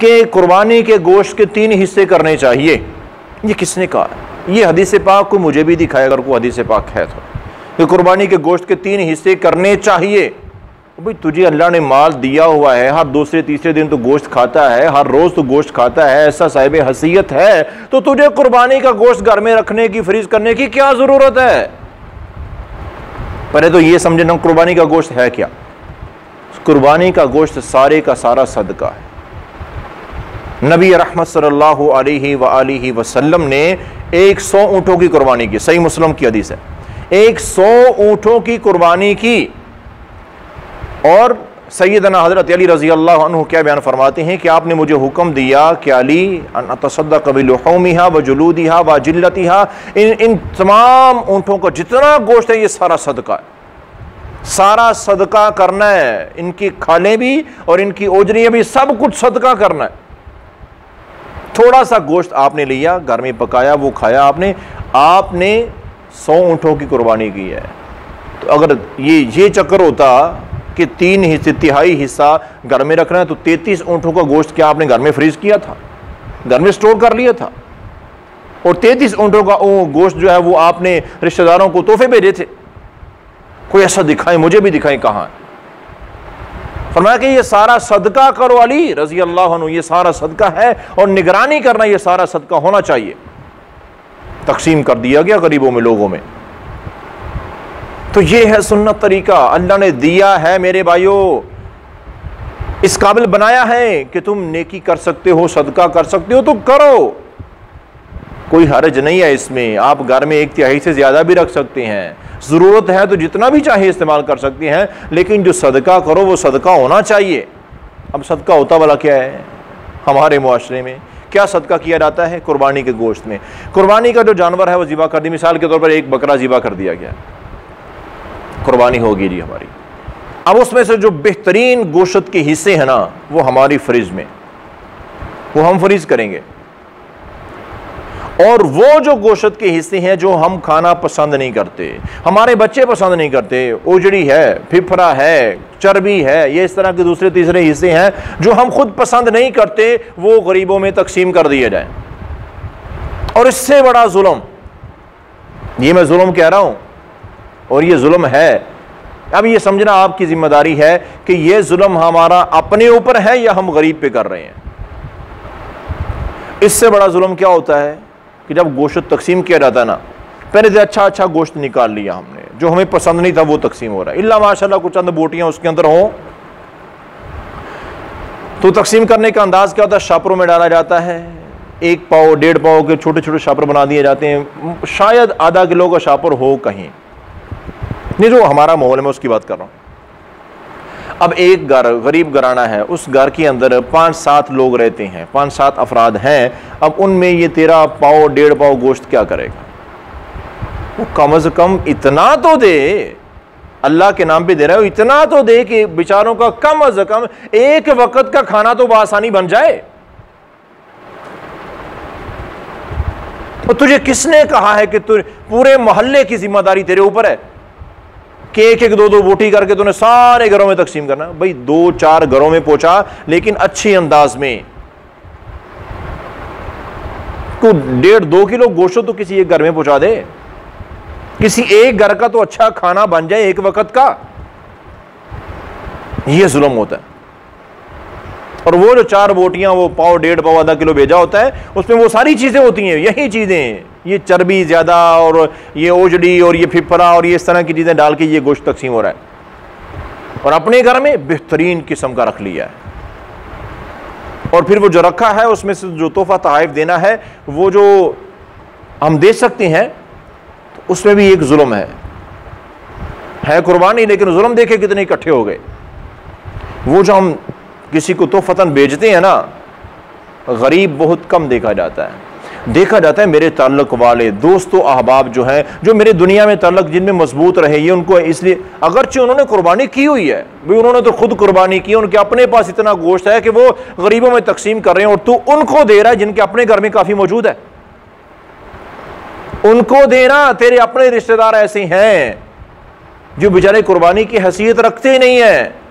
कि कुर्बानी के गोश्त के 3 हिस्से करने चाहिए। ये किसने कहा? ये हदीस पाक को मुझे भी दिखाया अगर कोई हदीस पाक है तो, कि कुर्बानी के गोश्त के 3 हिस्से करने चाहिए। भाई तुझे अल्लाह ने माल दिया हुआ है, हर दूसरे तीसरे दिन तो गोश्त खाता है, हर रोज तो गोश्त खाता है, ऐसा साहिब हसीयत है, तो तुझे कुर्बानी का गोश्त घर में रखने की, फ्रीज करने की क्या जरूरत है? पहले तो ये समझे ना, कुर्बानी का गोश्त है क्या? कुर्बानी का गोश्त सारे का सारा सदका है। नबी रहमत सल्लल्लाहु अलैहि वसल्लम ने 100 ऊंटों की कुर्बानी की, सही मुस्लिम की हदीस है, 100 ऊंटों की कुर्बानी की। और सैयदना हजरत अली रजी अल्लाह अन्हु क्या बयान फरमाते हैं कि आपने मुझे हुक्म दिया कि अली अतसद्दक़ बिलुहूमिहा व जुलूदिहा व जिल्लतिहा, इन तमाम ऊँटों का जितना गोश्त है ये सारा सदका है, सारा सदका करना है। इनकी खालें भी और इनकी ओजरियाँ भी, सब कुछ सदका करना है। थोड़ा सा गोश्त आपने लिया, घर में पकाया, वो खाया आपने 100 ऊँटों की कुर्बानी की है। तो अगर ये चक्कर होता कि 3 हिस्से, तिहाई हिस्सा घर में रखना है, तो 33 ऊँटों का गोश्त क्या आपने घर में फ्रीज किया था, घर में स्टोर कर लिया था? और 33 ऊँटों का गोश्त जो है वो आपने रिश्तेदारों को तोहफे भेजे थे? कोई ऐसा दिखाए, मुझे भी दिखाए कहाँ? फरमाया कि ये सारा सदका करो अली रजी अल्लाह अन्हु, ये सारा सदका है और निगरानी करना, ये सारा सदका होना चाहिए। तकसीम कर दिया गया गरीबों में, लोगों में। तो ये है सुन्नत तरीका, अल्लाह ने दिया है मेरे भाइयों, इस काबिल बनाया है कि तुम नेकी कर सकते हो, सदका कर सकते हो तो करो, कोई हर्ज नहीं है इसमें। आप घर में 1/3 से ज्यादा भी रख सकते हैं, जरूरत है तो जितना भी चाहे इस्तेमाल कर सकते हैं, लेकिन जो सदका करो वो सदका होना चाहिए। अब सदका होता वाला क्या है हमारे मुआशरे में? क्या सदका किया जाता है? कुर्बानी के गोश्त में। कुर्बानी का जो जानवर है वो ज़िबा कर दी, मिसाल के तौर पर एक बकरा ज़िबा कर दिया गया, कुर्बानी होगी जी हमारी। अब उसमें से जो बेहतरीन गोश्त के हिस्से हैं ना, वो हमारी फ्रिज में, वो हम फ्रीज करेंगे। और वो जो गोश्त के हिस्से हैं जो हम खाना पसंद नहीं करते, हमारे बच्चे पसंद नहीं करते, ओजड़ी है, फिफरा है, चर्बी है, ये इस तरह के दूसरे तीसरे हिस्से हैं जो हम खुद पसंद नहीं करते, वो गरीबों में तकसीम कर दिए जाए। और इससे बड़ा जुल्म, ये मैं जुल्म कह रहा हूं और ये जुल्म है, अब ये समझना आपकी जिम्मेदारी है कि ये जुल्म हमारा अपने ऊपर है या हम गरीब पे कर रहे हैं। इससे बड़ा जुल्म क्या होता है कि जब गोश्त तकसीम किया जाता है ना, पहले से अच्छा गोश्त निकाल लिया हमने, जो हमें पसंद नहीं था वो तकसीम हो रहा है, इल्ला माशाल्लाह कुछ चंद बोटियां उसके अंदर हो, तो तकसीम करने का अंदाज क्या होता है? शापरों में डाला जाता है, 1 पाव 1.5 पाव के छोटे छोटे शापर बना दिए जाते हैं, शायद आधा किलो का शापर हो कहीं, नहीं जो हमारा माहौल है मैं उसकी बात कर रहा हूं। अब एक घर गरीब घराना है, उस घर के अंदर 5-7 लोग रहते हैं, 5-7 अफराद हैं। अब उनमें ये 13 पाव 1.5 पाव गोश्त क्या करेगा? वो कम से कम इतना तो दे, अल्लाह के नाम पे दे रहा है, इतना तो दे कि बेचारों का कम से कम एक वक्त का खाना तो बआसानी बन जाए। तो तुझे किसने कहा है कि तू पूरे मोहल्ले की जिम्मेदारी तेरे ऊपर है कि 1-1 2-2 बोटी करके तूने सारे घरों में तकसीम करना? भाई 2-4 घरों में पहुंचा, लेकिन अच्छे अंदाज में। तू 1.5-2 किलो गोश्त तो किसी एक घर में पहुंचा दे, किसी एक घर का तो अच्छा खाना बन जाए एक वक्त का। यह जुल्म होता है। और वो जो 4 बोटियां, वो पाव 1.5 पाव आधा किलो भेजा होता है, उसमें वो सारी चीजें होती हैं, यही चीजें, ये चर्बी ज्यादा और ये ओजड़ी और ये फिफरा और ये इस तरह की चीजें डाल के ये गोश्त तकसीम हो रहा है। और अपने घर में बेहतरीन किस्म का रख लिया है, और फिर वो जो रखा है उसमें से जो तोहफा तहाइफ देना है, वो जो हम दे सकते हैं, तो उसमें भी एक जुल्म है कुर्बानी, लेकिन जुल्म देखे कितने इकट्ठे हो गए। वो जो हम किसी को तोहफतन बेचते हैं ना, गरीब बहुत कम देखा जाता है। मेरे ताल्लुक वाले दोस्तों अहबाब जो हैं, जो मेरे दुनिया में ताल्लुक जिनमें मजबूत रहे, ये उनको इसलिए, अगरचे उन्होंने कुर्बानी की हुई है, भाई उन्होंने तो खुद कुर्बानी की, उनके अपने पास इतना गोश्त है कि वो गरीबों में तकसीम कर रहे हैं, और तू उनको दे रहा है जिनके अपने घर में काफी मौजूद है। उनको देना, तेरे अपने रिश्तेदार ऐसे हैं जो बेचारे कुर्बानी की हैसियत रखते ही नहीं है,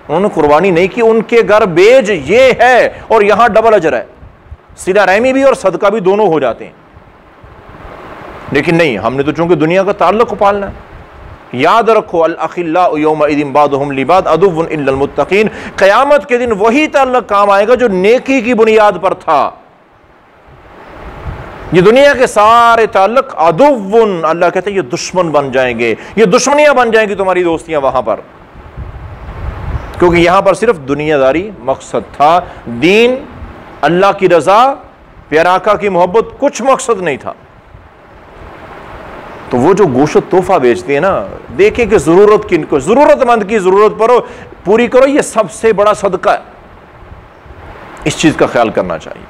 उन्होंने कुर्बानी नहीं की, उनके घर बेज ये है और यहां डबल अजर है, सिला रहमी भी और सदका भी दोनों हो जाते हैं। लेकिन नहीं, हमने तो चूंकि दुनिया का ताल्लुक पालना है। याद रखो, अल अखिल्लाउ यौमइदिन बादुहुम लिबाद अदुव्वुन इल्लल मुत्तकीन, क़यामत के दिन वही ताल्लुक काम आएगा जो नेकी की बुनियाद पर था। ये दुनिया के सारे ताल्लुक अदुव्वुन, अल्लाह कहते हैं ये दुश्मन बन जाएंगे, ये दुश्मनियां बन जाएंगी तुम्हारी दोस्तियां वहां पर, क्योंकि यहां पर सिर्फ दुनियादारी मकसद था। दीन, अल्लाह की रजा, प्यारे आका की मोहब्बत कुछ मकसद नहीं था। तो वो जो गोश्त तोहफा बेचते हैं ना, देखे कि जरूरत किनको, जरूरतमंद की जरूरत पर पूरी करो, ये सबसे बड़ा सदका है। इस चीज का ख्याल करना चाहिए।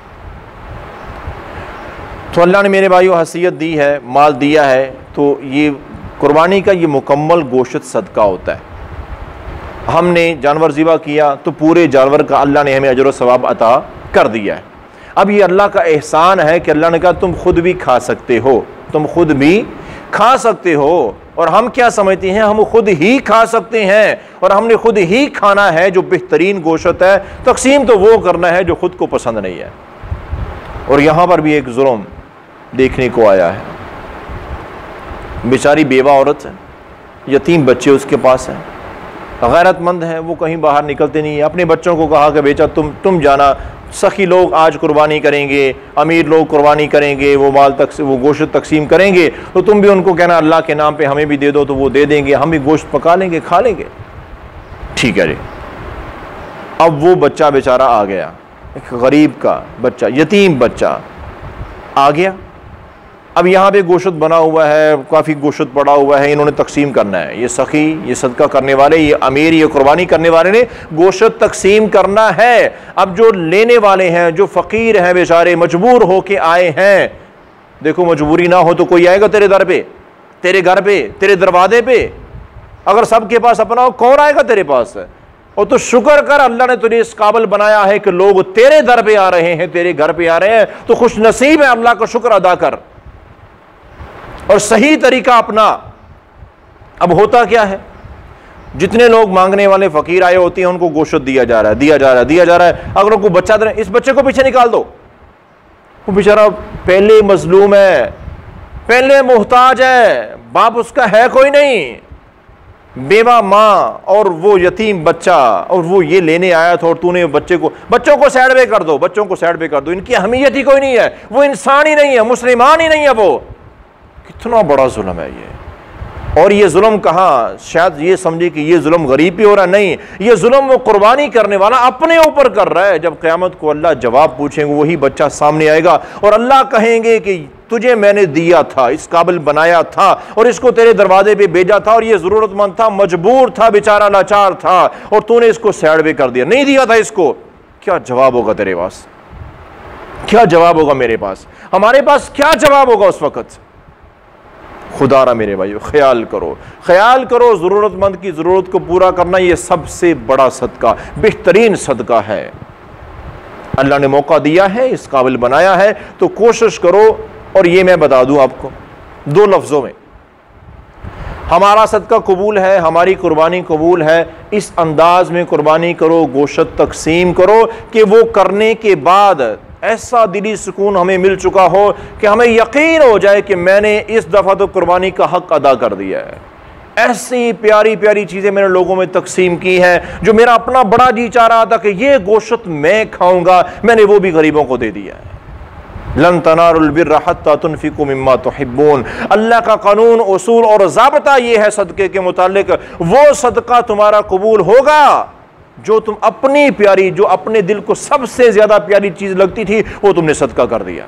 तो अल्लाह ने मेरे भाइयों हैसियत दी है, माल दिया है, तो ये कुर्बानी का ये मुकम्मल गोश्त सदका होता है। हमने जानवर ज़िबा किया तो पूरे जानवर का अल्लाह ने हमें अजर व सवाब अता कर दिया है। अब ये अल्लाह का एहसान है कि अल्लाह ने कहा तुम खुद भी खा सकते हो, तुम खुद भी खा सकते हो। और हम क्या समझते हैं, हम खुद ही खा सकते हैं और हमने खुद ही खाना है जो बेहतरीन गोश्त है। तकसीम तो वो करना है जो खुद को पसंद नहीं है। और यहाँ पर भी एक जुल्म देखने को आया है। बेचारी बेवा औरत है, यतीम बच्चे उसके पास हैं, गैरतमंद है, वो कहीं बाहर निकलते नहीं है। अपने बच्चों को कहा कि बेटा तुम जाना, सखी लोग आज कुर्बानी करेंगे, अमीर लोग कुर्बानी करेंगे, वो माल तक वो गोश्त तकसीम करेंगे, तो तुम भी उनको कहना अल्लाह के नाम पे हमें भी दे दो, तो वो दे देंगे, हम भी गोश्त पका लेंगे, खा लेंगे। ठीक है जी। अब वो बच्चा बेचारा आ गया, एक गरीब का बच्चा, यतीम बच्चा आ गया। अब यहाँ पे गोश्त बना हुआ है, काफ़ी गोश्त पड़ा हुआ है, इन्होंने तकसीम करना है। ये सखी, ये सदका करने वाले, ये अमीर, ये कुर्बानी करने वाले ने गोश्त तकसीम करना है। अब जो लेने वाले हैं, जो फ़कीर हैं बेचारे, मजबूर होके आए हैं। देखो, मजबूरी ना हो तो कोई आएगा तेरे दर पे, तेरे घर पे, तेरे दरवाजे पे? अगर सबके पास अपना हो, कौन आएगा तेरे पास? और तो शुक्र कर, अल्लाह ने तुझे इस काबिल बनाया है कि लोग तेरे दर पे आ रहे हैं, तेरे घर पे आ रहे हैं, तो खुश नसीब है, अल्लाह का शुक्र अदा कर और सही तरीका अपना। अब होता क्या है, जितने लोग मांगने वाले फकीर आए होते हैं उनको गोश्त दिया जा रहा है, दिया जा रहा है, दिया जा रहा है। अगर उनको बच्चा दे, इस बच्चे को पीछे निकाल दो, वो बेचारा पहले मजलूम है, पहले मोहताज है, बाप उसका है कोई नहीं, बेवा माँ और वो यतीम बच्चा, और वो ये लेने आया था और तूने बच्चों को साइड पे कर दो, बच्चों को साइड पे कर दो, इनकी अहमियत ही कोई नहीं है, वो इंसान ही नहीं है, मुसलमान ही नहीं है वो। कितना बड़ा जुल्म है ये। और ये जुल्म कहाँ, शायद ये समझे कि ये जुल्म गरीब पे हो रहा, नहीं, ये जुल्म वो कुर्बानी करने वाला अपने ऊपर कर रहा है। जब क़यामत को अल्लाह जवाब पूछेंगे, वही बच्चा सामने आएगा और अल्लाह कहेंगे कि तुझे मैंने दिया था, इस काबिल बनाया था और इसको तेरे दरवाजे पे भेजा था, और ये जरूरतमंद था, मजबूर था, बेचारा लाचार था, और तूने इसको साइड पे कर दिया, नहीं दिया था इसको। क्या जवाब होगा तेरे पास? क्या जवाब होगा मेरे पास? हमारे पास क्या जवाब होगा उस वक्त? खुदारा मेरे भाइयों, ख्याल करो, ख्याल करो। ज़रूरतमंद की ज़रूरत को पूरा करना ये सबसे बड़ा सदका, बेहतरीन सदका है। अल्लाह ने मौका दिया है, इस काबिल बनाया है, तो कोशिश करो। और ये मैं बता दूं आपको दो लफ्ज़ों में, हमारा सदका कबूल है, हमारी कुर्बानी कबूल है। इस अंदाज में कुर्बानी करो, गोश्त तकसीम करो कि वो करने के बाद ऐसा दिली सुकून हमें मिल चुका हो कि हमें यकीन हो जाए कि मैंने इस दफ़ा तो कुर्बानी का हक अदा कर दिया है। ऐसी प्यारी प्यारी चीज़ें मैंने लोगों में तकसीम की हैं, जो मेरा अपना बड़ा जी चाह रहा था कि ये गोश्त मैं खाऊंगा, मैंने वो भी गरीबों को दे दिया है। लन तनालुल बिर्रा हत्ता तुनफिकू मिम्मा तुहिब्बून। अल्लाह का कानून, उसूल और ज़ाब्ता ये है सदक़े के मुतालिक, वो सदका तुम्हारा कबूल होगा जो तुम अपनी प्यारी, जो अपने दिल को सबसे ज्यादा प्यारी चीज लगती थी, वो तुमने सदका कर दिया।